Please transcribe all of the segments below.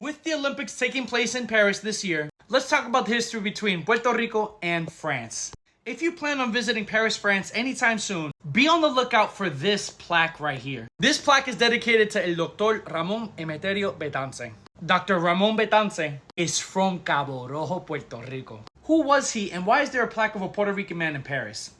With the Olympics taking place in Paris this year, let's talk about the history between Puerto Rico and France. If you plan on visiting Paris, France anytime soon, be on the lookout for this plaque right here. This plaque is dedicated to El Doctor Ramón Betances. Dr. Ramón Betances is from Cabo Rojo, Puerto Rico. Who was he and why is there a plaque of a Puerto Rican man in Paris?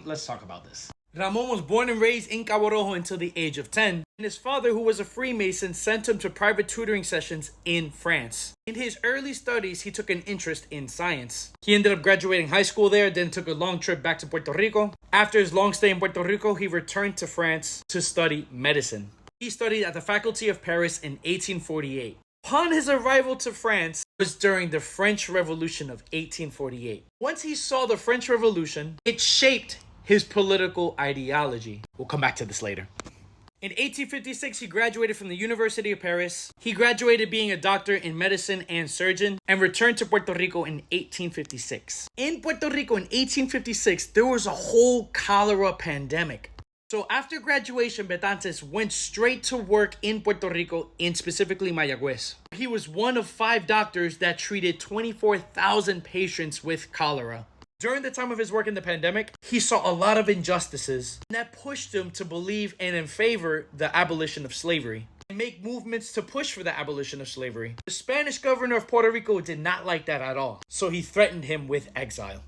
Let's talk about this. Ramón was born and raised in Cabo Rojo until the age of 10, and his father, who was a Freemason, sent him to private tutoring sessions in France. In his early studies, he took an interest in science. He ended up graduating high school there, then took a long trip back to Puerto Rico. After his long stay in Puerto Rico, he returned to France to study medicine. He studied at the Faculty of Paris in 1848. Upon his arrival to France was during the French Revolution of 1848. Once he saw the French Revolution, it shaped his political ideology. We'll come back to this later. In 1856, he graduated from the University of Paris. He graduated being a doctor in medicine and surgeon and returned to Puerto Rico in 1856. In Puerto Rico in 1856, there was a whole cholera pandemic. So after graduation, Betances went straight to work in Puerto Rico, in specifically Mayagüez. He was one of 5 doctors that treated 24,000 patients with cholera. During the time of his work in the pandemic, he saw a lot of injustices that pushed him to believe and in favor the abolition of slavery and make movements to push for the abolition of slavery. The Spanish governor of Puerto Rico did not like that at all, so he threatened him with exile.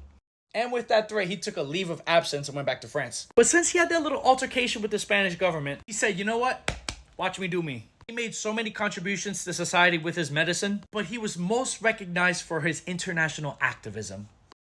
And with that threat, he took a leave of absence and went back to France. But since he had that little altercation with the Spanish government, he said, you know what? Watch me do me. He made so many contributions to society with his medicine, but he was most recognized for his international activism.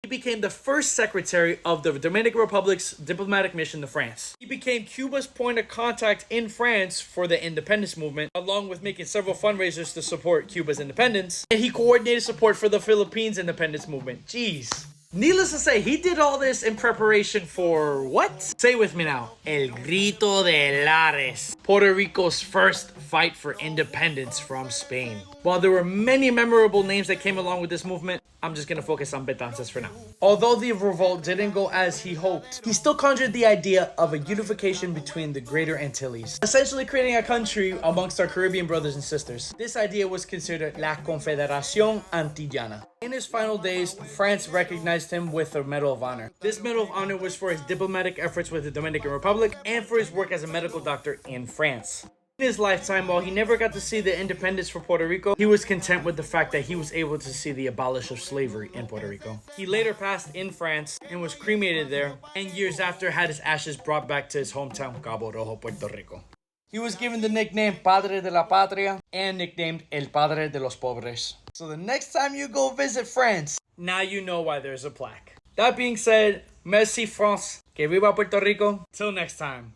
He became the first secretary of the Dominican Republic's diplomatic mission to France. He became Cuba's point of contact in France for the independence movement, along with making several fundraisers to support Cuba's independence. And he coordinated support for the Philippines independence movement. Jeez. Needless to say, he did all this in preparation for what? Say with me now. El Grito de Lares, Puerto Rico's first fight for independence from Spain. While there were many memorable names that came along with this movement, I'm just going to focus on Betances for now. Although the revolt didn't go as he hoped, he still conjured the idea of a unification between the Greater Antilles, essentially creating a country amongst our Caribbean brothers and sisters. This idea was considered La Confederación Antillana. In his final days, France recognized him with a Medal of Honor. This Medal of Honor was for his diplomatic efforts with the Dominican Republic and for his work as a medical doctor in France. In his lifetime, while he never got to see the independence for Puerto Rico, he was content with the fact that he was able to see the abolition of slavery in Puerto Rico. He later passed in France and was cremated there, and years after had his ashes brought back to his hometown, Cabo Rojo, Puerto Rico. He was given the nickname Padre de la Patria and nicknamed El Padre de los Pobres. So the next time you go visit France, now you know why there's a plaque. That being said, merci France, que viva Puerto Rico. Till next time,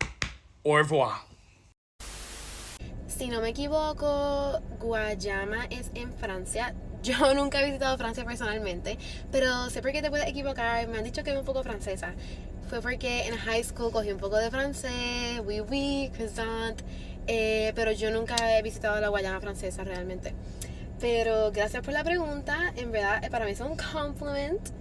au revoir. Si no me equivoco, Guayama es en Francia. Yo nunca he visitado Francia personalmente, pero sé por qué te puedes equivocar. Me han dicho que es un poco francesa. Fue porque en high school cogí un poco de francés, oui, croissant, pero yo nunca he visitado la Guayana francesa realmente. Pero gracias por la pregunta, en verdad para mí es un compliment.